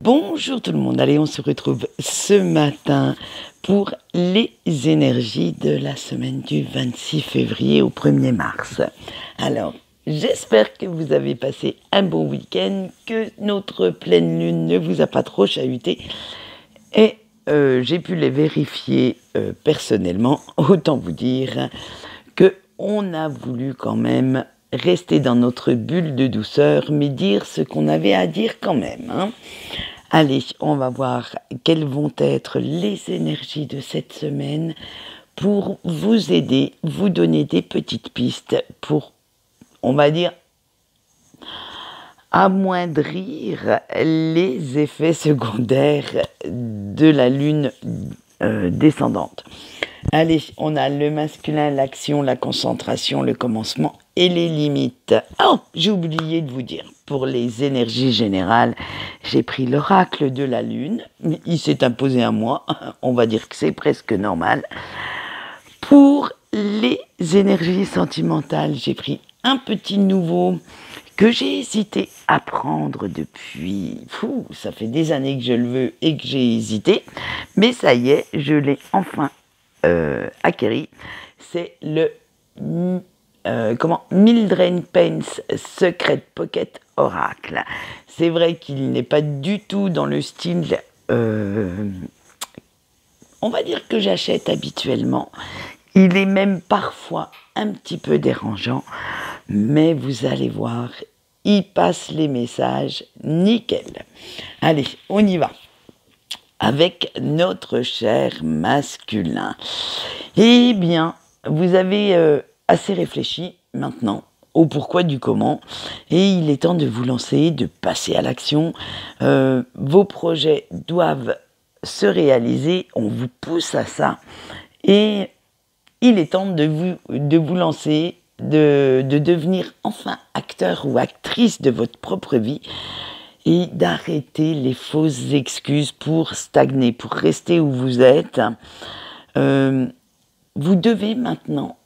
Bonjour tout le monde, allez on se retrouve ce matin pour les énergies de la semaine du 26 février au 1er mars. Alors, j'espère que vous avez passé un bon week-end, que notre pleine lune ne vous a pas trop chahuté et j'ai pu les vérifier personnellement, autant vous dire qu'on a voulu quand même rester dans notre bulle de douceur, mais dire ce qu'on avait à dire quand même, hein. Allez, on va voir quelles vont être les énergies de cette semaine pour vous aider, vous donner des petites pistes pour, on va dire, amoindrir les effets secondaires de la lune descendante. Allez, on a le masculin, l'action, la concentration, le commencement et les limites. Oh, j'ai oublié de vous dire, pour les énergies générales, j'ai pris l'oracle de la lune, mais il s'est imposé à moi, on va dire que c'est presque normal. Pour les énergies sentimentales, j'ai pris un petit nouveau que j'ai hésité à prendre depuis, ça fait des années que je le veux et que j'ai hésité, mais ça y est, je l'ai enfin acquéri. C'est le Mildred Payne's Secret Pocket Oracle. C'est vrai qu'il n'est pas du tout dans le style, on va dire que j'achète habituellement. Il est même parfois un petit peu dérangeant, mais vous allez voir, il passe les messages nickel. Allez, on y va avec notre cher masculin. Eh bien, vous avez assez réfléchi maintenant au pourquoi du comment, et il est temps de vous lancer, de passer à l'action. Vos projets doivent se réaliser, on vous pousse à ça, et il est temps de vous lancer, de devenir enfin acteur ou actrice de votre propre vie, et d'arrêter les fausses excuses pour stagner, pour rester où vous êtes. Vous devez maintenant,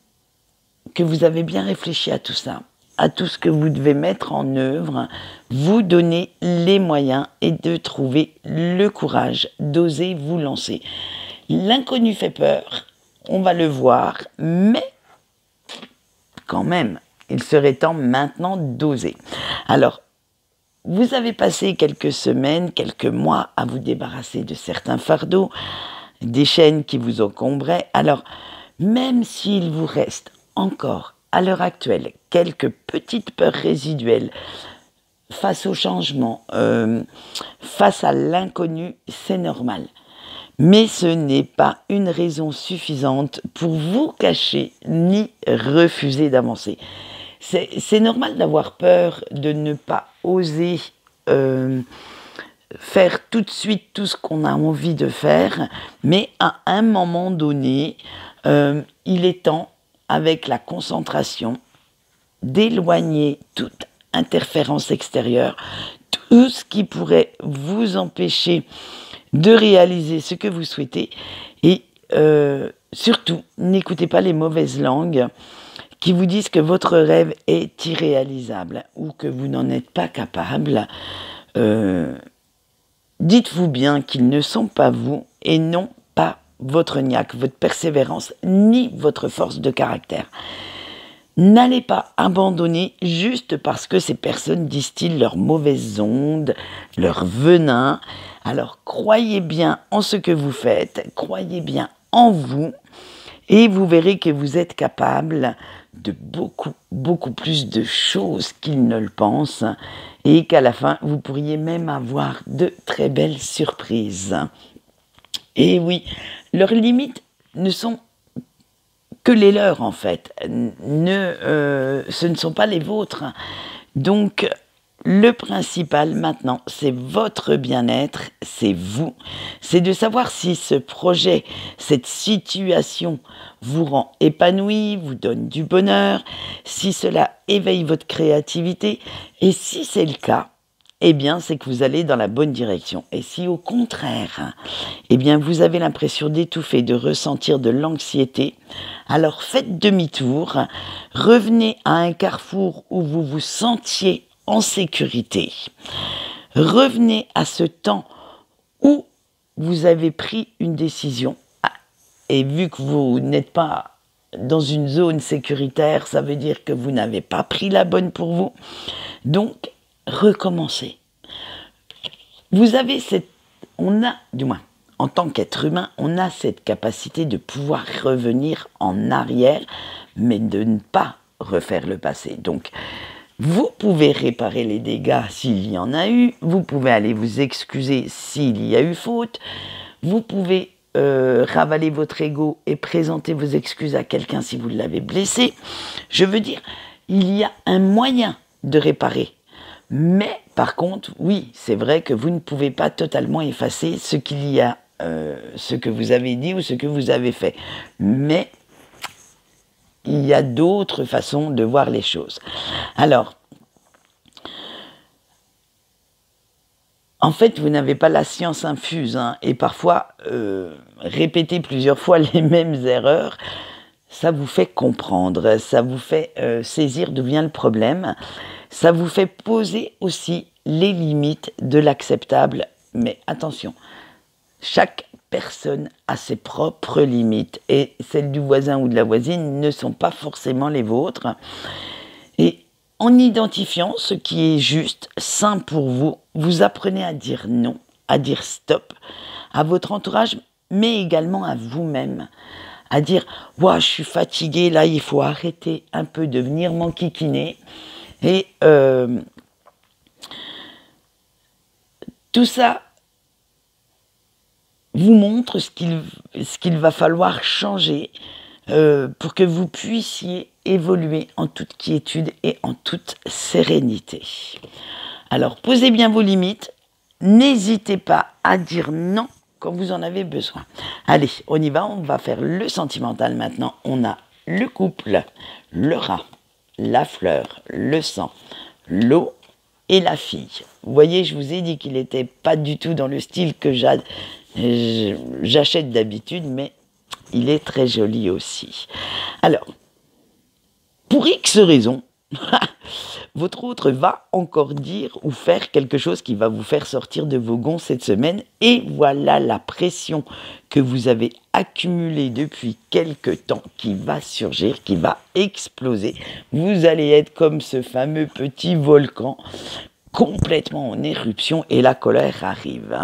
que vous avez bien réfléchi à tout ça, à tout ce que vous devez mettre en œuvre, vous donner les moyens et de trouver le courage d'oser vous lancer. L'inconnu fait peur, on va le voir, mais quand même, il serait temps maintenant d'oser. Alors, vous avez passé quelques semaines, quelques mois à vous débarrasser de certains fardeaux, des chaînes qui vous encombraient. Alors, même s'il vous reste encore, à l'heure actuelle, quelques petites peurs résiduelles face au changement, face à l'inconnu, c'est normal. Mais ce n'est pas une raison suffisante pour vous cacher ni refuser d'avancer. C'est normal d'avoir peur, de ne pas oser faire tout de suite tout ce qu'on a envie de faire, mais à un moment donné, il est temps, avec la concentration, d'éloigner toute interférence extérieure, tout ce qui pourrait vous empêcher de réaliser ce que vous souhaitez, et surtout, n'écoutez pas les mauvaises langues qui vous disent que votre rêve est irréalisable ou que vous n'en êtes pas capable. Dites-vous bien qu'ils ne sont pas vous et non pas votre niaque, votre persévérance, ni votre force de caractère. N'allez pas abandonner juste parce que ces personnes distillent leurs mauvaises ondes, leur venin. Alors croyez bien en ce que vous faites, croyez bien en vous, et vous verrez que vous êtes capable de beaucoup, beaucoup plus de choses qu'ils ne le pensent, et qu'à la fin, vous pourriez même avoir de très belles surprises. Et oui, leurs limites ne sont que les leurs, en fait. Ce ne sont pas les vôtres. Donc, le principal maintenant, c'est votre bien-être, c'est vous. C'est de savoir si ce projet, cette situation vous rend épanoui, vous donne du bonheur, si cela éveille votre créativité. Et si c'est le cas, eh bien, c'est que vous allez dans la bonne direction. Et si au contraire, eh bien, vous avez l'impression d'étouffer, de ressentir de l'anxiété, alors faites demi-tour, revenez à un carrefour où vous vous sentiez en sécurité. Revenez à ce temps où vous avez pris une décision. Et vu que vous n'êtes pas dans une zone sécuritaire, ça veut dire que vous n'avez pas pris la bonne pour vous. Donc, recommencez. Vous avez du moins, en tant qu'être humain, on a cette capacité de pouvoir revenir en arrière, mais de ne pas refaire le passé. Donc, vous pouvez réparer les dégâts s'il y en a eu, vous pouvez aller vous excuser s'il y a eu faute, vous pouvez ravaler votre ego et présenter vos excuses à quelqu'un si vous l'avez blessé. Je veux dire, il y a un moyen de réparer. Mais par contre, oui, c'est vrai que vous ne pouvez pas totalement effacer ce que vous avez dit ou ce que vous avez fait. Mais il y a d'autres façons de voir les choses. Alors, en fait, vous n'avez pas la science infuse, hein, et parfois, répéter plusieurs fois les mêmes erreurs, ça vous fait comprendre, ça vous fait saisir d'où vient le problème, ça vous fait poser aussi les limites de l'acceptable. Mais attention, chaque personne a ses propres limites, et celles du voisin ou de la voisine ne sont pas forcément les vôtres. Et en identifiant ce qui est juste, sain pour vous, vous apprenez à dire non, à dire stop à votre entourage, mais également à vous-même. À dire « Ouah, je suis fatigué, là, il faut arrêter un peu de venir m'enquiquiner. » Et tout ça vous montre ce qu'il va falloir changer pour que vous puissiez évoluer en toute quiétude et en toute sérénité. Alors, posez bien vos limites. N'hésitez pas à dire non quand vous en avez besoin. Allez, on y va, on va faire le sentimental maintenant. On a le couple, le rat, la fleur, le sang, l'eau et la fille. Vous voyez, je vous ai dit qu'il n'était pas du tout dans le style que j'achète d'habitude, mais il est très joli aussi. Alors, pour X raisons, votre autre va encore dire ou faire quelque chose qui va vous faire sortir de vos gonds cette semaine. Et voilà la pression que vous avez accumulée depuis quelque temps qui va surgir, qui va exploser. Vous allez être comme ce fameux petit volcan complètement en éruption et la colère arrive.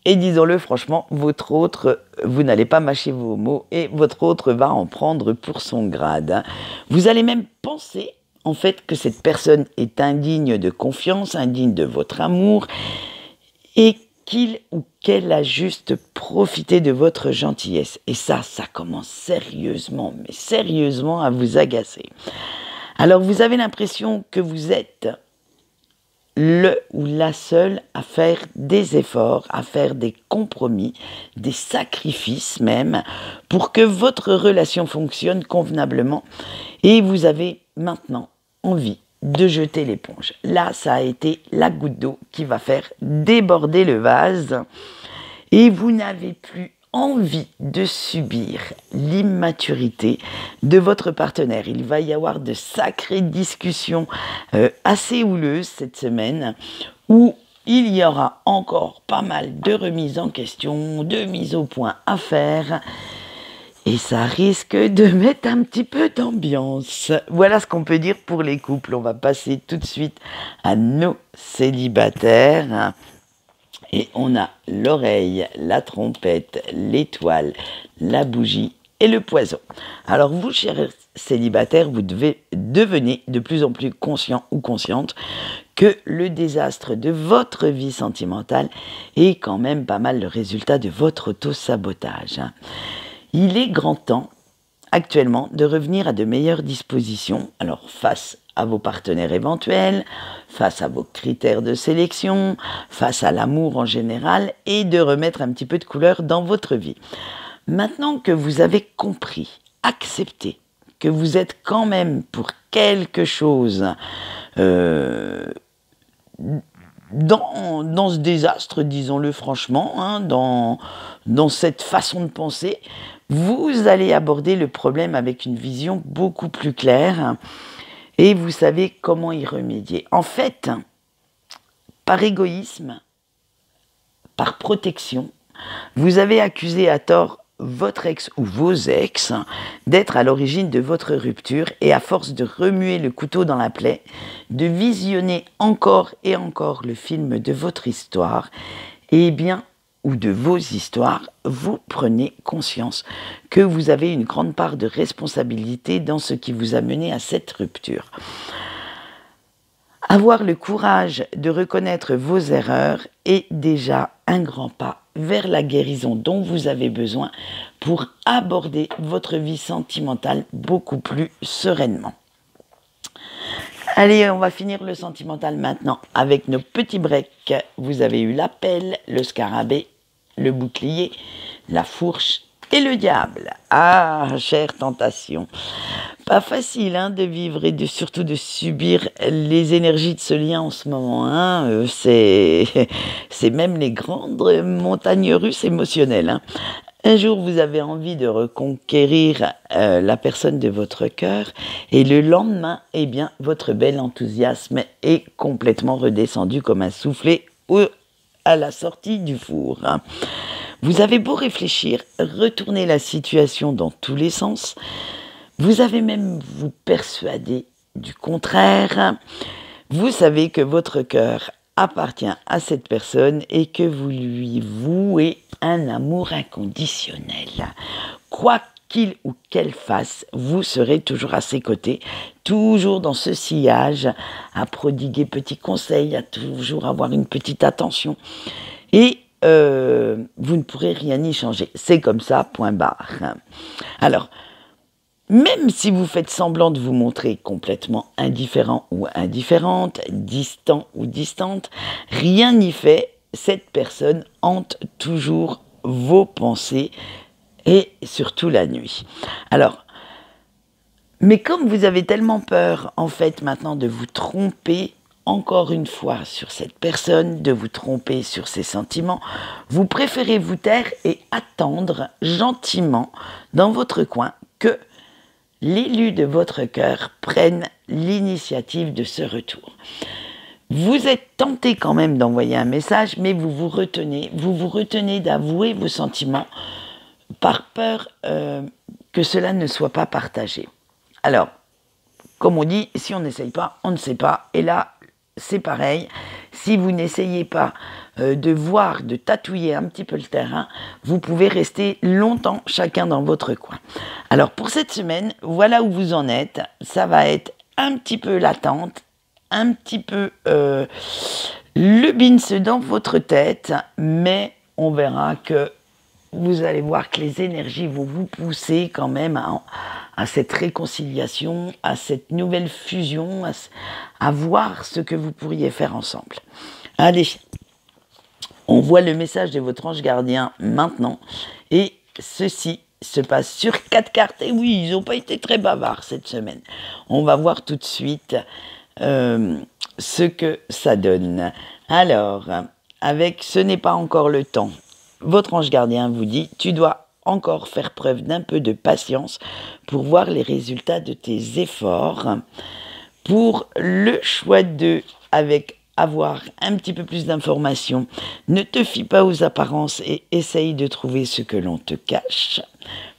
Et disons-le franchement, votre autre, vous n'allez pas mâcher vos mots et votre autre va en prendre pour son grade. Vous allez même penser, en fait, que cette personne est indigne de confiance, indigne de votre amour et qu'il ou qu'elle a juste profité de votre gentillesse. Et ça commence sérieusement, mais sérieusement à vous agacer. Alors, vous avez l'impression que vous êtes le ou la seule à faire des efforts, à faire des compromis, des sacrifices même, pour que votre relation fonctionne convenablement. Et vous avez maintenant envie de jeter l'éponge. Là, ça a été la goutte d'eau qui va faire déborder le vase. Et vous n'avez plus envie de subir l'immaturité de votre partenaire. Il va y avoir de sacrées discussions assez houleuses cette semaine où il y aura encore pas mal de remises en question, de mises au point à faire et ça risque de mettre un petit peu d'ambiance. Voilà ce qu'on peut dire pour les couples. On va passer tout de suite à nos célibataires. Et on a l'oreille, la trompette, l'étoile, la bougie et le poison. Alors vous, chers célibataires, vous devenez de plus en plus conscient ou consciente que le désastre de votre vie sentimentale est quand même pas mal le résultat de votre auto-sabotage. Il est grand temps, actuellement, de revenir à de meilleures dispositions. Alors face à vos partenaires éventuels, face à vos critères de sélection, face à l'amour en général, et de remettre un petit peu de couleur dans votre vie. Maintenant que vous avez compris, accepté, que vous êtes quand même pour quelque chose dans ce désastre, disons-le franchement, hein, dans cette façon de penser, vous allez aborder le problème avec une vision beaucoup plus claire. Et vous savez comment y remédier. En fait, par égoïsme, par protection, vous avez accusé à tort votre ex ou vos ex d'être à l'origine de votre rupture et à force de remuer le couteau dans la plaie, de visionner encore et encore le film de votre histoire, eh bien, ou de vos histoires, vous prenez conscience que vous avez une grande part de responsabilité dans ce qui vous a mené à cette rupture. Avoir le courage de reconnaître vos erreurs est déjà un grand pas vers la guérison dont vous avez besoin pour aborder votre vie sentimentale beaucoup plus sereinement. Allez, on va finir le sentimental maintenant avec nos petits breaks. Vous avez eu l'appel, le scarabée, le bouclier, la fourche et le diable. Ah, chère tentation. Pas facile de vivre et surtout de subir les énergies de ce lien en ce moment. C'est même les grandes montagnes russes émotionnelles. Un jour, vous avez envie de reconquérir la personne de votre cœur et le lendemain, eh bien, votre bel enthousiasme est complètement redescendu comme un soufflet à la sortie du four. Vous avez beau réfléchir, retourner la situation dans tous les sens, vous avez même vous persuadé du contraire. Vous savez que votre cœur appartient à cette personne et que vous lui vouez un amour inconditionnel. Quoi qu'il ou qu'elle fasse, vous serez toujours à ses côtés, toujours dans ce sillage, à prodiguer petits conseils, à toujours avoir une petite attention. Et vous ne pourrez rien y changer. C'est comme ça, point barre. Alors, même si vous faites semblant de vous montrer complètement indifférent ou indifférente, distant ou distante, rien n'y fait, cette personne hante toujours vos pensées et surtout la nuit. Alors, mais comme vous avez tellement peur, en fait, maintenant de vous tromper, encore une fois, sur cette personne, de vous tromper sur ses sentiments, vous préférez vous taire et attendre gentiment dans votre coin que l'élu de votre cœur prenne l'initiative de ce retour. Vous êtes tenté quand même d'envoyer un message, mais vous vous retenez d'avouer vos sentiments par peur que cela ne soit pas partagé. Alors, comme on dit, si on n'essaye pas, on ne sait pas. Et là, c'est pareil. Si vous n'essayez pas de tatouiller un petit peu le terrain, vous pouvez rester longtemps chacun dans votre coin. Alors, pour cette semaine, voilà où vous en êtes. Ça va être un petit peu l'attente, un petit peu le bins dans votre tête, mais on verra que vous allez voir que les énergies vont vous pousser quand même à cette réconciliation, à cette nouvelle fusion, à voir ce que vous pourriez faire ensemble. Allez, on voit le message de votre ange gardien maintenant, et ceci se passe sur 4 cartes. Et oui, ils n'ont pas été très bavards cette semaine. On va voir tout de suite ce que ça donne. Alors, avec ce n'est pas encore le temps, votre ange gardien vous dit, tu dois encore faire preuve d'un peu de patience pour voir les résultats de tes efforts. Pour le choix 2, avec avoir un petit peu plus d'informations, ne te fie pas aux apparences et essaye de trouver ce que l'on te cache.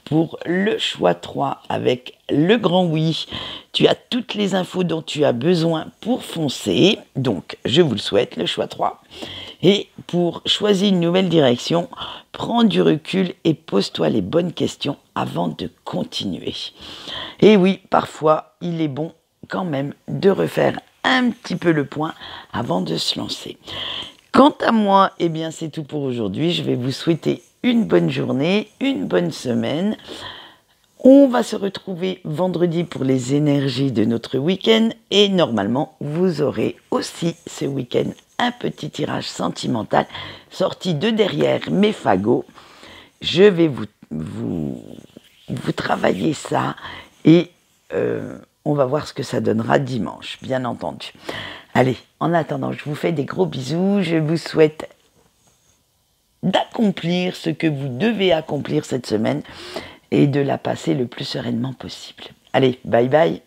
Pour le choix 3, avec le grand oui, tu as toutes les infos dont tu as besoin pour foncer. Donc, je vous le souhaite, le choix 3. Et pour choisir une nouvelle direction, prends du recul et pose-toi les bonnes questions avant de continuer. Et oui, parfois, il est bon quand même de refaire un petit peu le point avant de se lancer. Quant à moi, eh bien, c'est tout pour aujourd'hui. Je vais vous souhaiter une bonne journée, une bonne semaine. On va se retrouver vendredi pour les énergies de notre week-end et normalement, vous aurez aussi ce week-end un petit tirage sentimental sorti de derrière mes fagots. Je vais vous travailler ça et on va voir ce que ça donnera dimanche, bien entendu. Allez, en attendant, je vous fais des gros bisous. Je vous souhaite d'accomplir ce que vous devez accomplir cette semaine et de la passer le plus sereinement possible. Allez, bye bye.